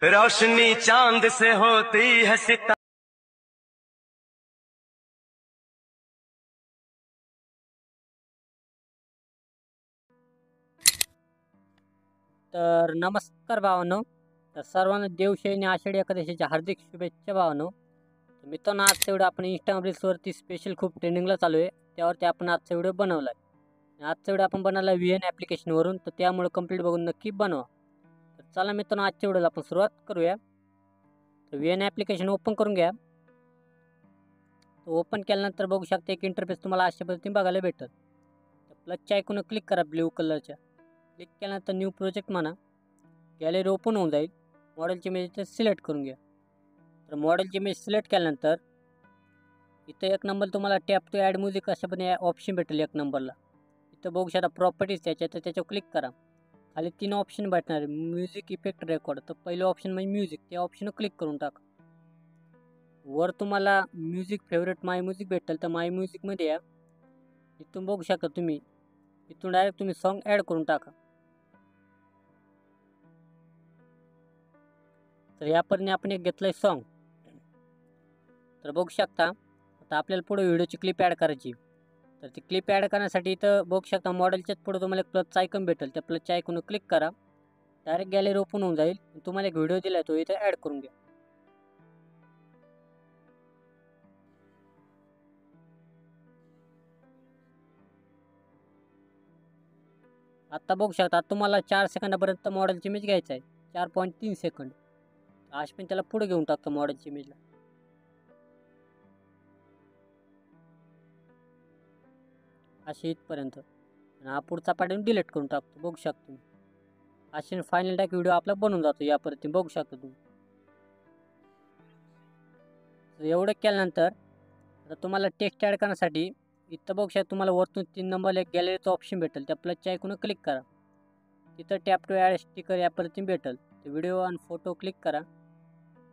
रोशनी चांद से होती है सिता। तर नमस्कार भावांनो. तर सर्वांना देवशयनी आषाढी एकादशीच्या हार्दिक शुभेच्छा भावांनो. तर मित्रांनो, आजचा व्हिडिओ आपण इंस्टाग्राम रील्सवरती स्पेशल खूप ट्रेंडिंगला चालू आहे, त्यावरती आपण आजचा व्हिडिओ बनवला आहे. आजचा व्हिडिओ आपण बनवला VN ॲप्लिकेशनवरून, तर त्यामुळे कंप्लीट बघून नक्की बनवा. तर चला मित्रांनो, आजच्या व्हिडिओला आपण सुरुवात करूया. तर VN ॲप्लिकेशन ओपन करून घ्या. ओपन केल्यानंतर बघू शकता एक इंटरफेस तुम्हाला अशा पद्धतीने बघायला भेटेल. तर प्लसच्या आयकॉनवर क्लिक करा ब्ल्यू कलरच्या. क्लिक केल्यानंतर न्यू प्रोजेक्ट म्हणा. गॅलरी ओपन होऊन जाईल. मॉडेलची इमेज सिलेक्ट करून घ्या. तर मॉडेलची इमेज सिलेक्ट केल्यानंतर इथं एक नंबर तुम्हाला टॅप टू ॲड म्युझिक अशा पण ऑप्शन भेटेल एक नंबरला. इथं बघू शकता प्रॉपर्टीज तर त्याच्यावर क्लिक करा. खाली 3 ऑप्शन भेटणार आहे, म्युझिक, इफेक्ट, रेकॉर्ड. तर पहिलं ऑप्शन म्हणजे म्युझिक, त्या ऑप्शनवर क्लिक करून टाका. वर तुम्हाला म्युझिक फेवरेट माय म्युझिक भेटेल, तर माय म्युझिकमध्ये या. इथून बघू शकता तुम्ही, इथून डायरेक्ट तुम्ही सॉन्ग ॲड करून टाका. तर यापर्यंत आपण एक घेतलं आहे सॉन्ग. तर बघू शकता आता आपल्याला पुढे व्हिडिओची क्लिप ॲड करायची. तर ती क्लिप ॲड करण्यासाठी इथं बघू शकता मॉडेलच्याच पुढे तुम्हाला एक प्लसचा आयकॉन भेटेल, त्या प्लसच्या आयकॉनवर क्लिक करा. डायरेक्ट गॅलरी ओपन होऊन जाईल. तुम्हाला एक व्हिडिओ दिला तो इथं ॲड करून घ्या. आत्ता बघू शकता तुम्हाला 4 सेकंदापर्यंत मॉडेलची इमेज घ्यायचं आहे, 4.3 सेकंद. आज पण त्याला पुढे घेऊन टाकतो मॉडेलची इमेजला, असे इथपर्यंत. आणि हा पुढचा पार्ट डिलीट करून टाकतो. बघू शकता तुम्ही असे फायनल टॅक व्हिडिओ आपला बनून जातो यापर्यंत. बघू शकता तुम्ही. एवढं केल्यानंतर आता तुम्हाला टेक्स्ट ॲड करण्यासाठी इथं बघू शकता तुम्हाला वरतून 3 नंबरला एक गॅलरीचा ऑप्शन भेटेल, त्या प्लसच्या आयकॉनवर क्लिक करा. तिथं टॅप टू ॲड स्टिकर यापर्यंत भेटेल. तर व्हिडिओ आणि फोटो क्लिक करा.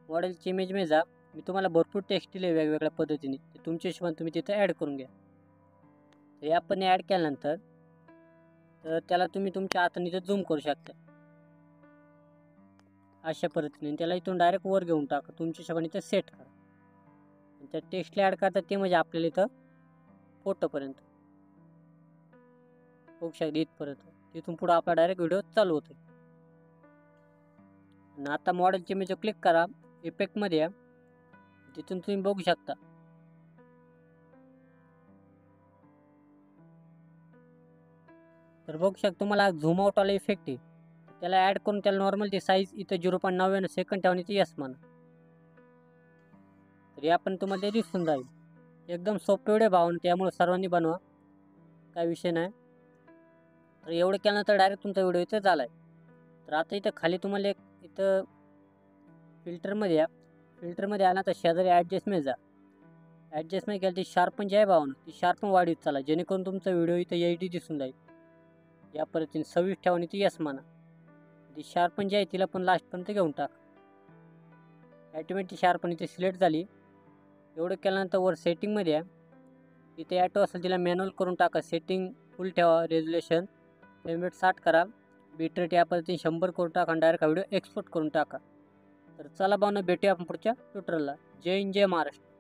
मॉडेलची इमेजमध्ये जा. मी तुम्हाला भरपूर टेक्स्ट दिले वेगवेगळ्या पद्धतीने, ते तुमच्या हिशोबाने तुम्ही तिथं ॲड करून घ्या. तर आपण ॲड केल्यानंतर तर त्याला तुम्ही तुमच्या हाताने इथं झूम करू शकता अशा पद्धतीने. त्याला इथून डायरेक्ट वर घेऊन टाका. तुमच्या हिशोबाने इथं सेट करा. आणि त्या टेक्स्टला ॲड करतात ते म्हणजे आपल्याला इथं फोटोपर्यंत बघू शकता इथपर्यंत. तिथून पुढं आपला डायरेक्ट व्हिडिओ चालू होतो. आणि आता मॉडेलची इमेज क्लिक करा, इफेक्टमध्ये या. तिथून तुम्ही बघू शकता तर बघू शकता तुम्हाला झूम आउट वाला इफेक्ट आहे, त्याला ॲड करून त्याला नॉर्मल ती साईज इथं 0.99 सेकंद ठेवून इथे यस म्हणा. तर या पण तुम्हाला ते दिसून जाईल. एकदम सोपे व्हिडिओ भावून, त्यामुळे सर्वांनी बनवा, काय विषय नाही. तर एवढं केल्यानंतर डायरेक्ट तुमचा व्हिडिओ इथं झाला आहे. तर आता इथं खाली तुम्हाला एक इथं फिल्टरमध्ये या. फिल्टरमध्ये आला तर शेजारी ॲडजस्टमेंट जा. ॲडजस्टमेंट केलं ती शार्पन जे आहे भावना, ती शार्पन वाढीत चाला, जेणेकरून तुमचा व्हिडिओ इथं HD दिसून जाईल. या पद्धतीने 26 ठेवून इथे यस म्हणा. ती शार्पन जी आहे तिला पण लास्टपर्यंत घेऊन टाक. ॲटोमॅटिक शार्पन इथे सिलेक्ट झाली. एवढं केल्यानंतर वर सेटिंगमध्ये या. इथे ॲटो असेल तिला मॅन्युअल करून टाका. सेटिंग फुल ठेवा. रेझोल्युशन पेमेंट 60 करा. बिटरेट या पद्धतीने 100 करून टाका आणि डायरेक्ट व्हिडिओ एक्सपोर्ट करून टाका. तर चला भावना, भेटूया आपण पुढच्या ट्युटोरियलला. जय हिंद, जय महाराष्ट्र.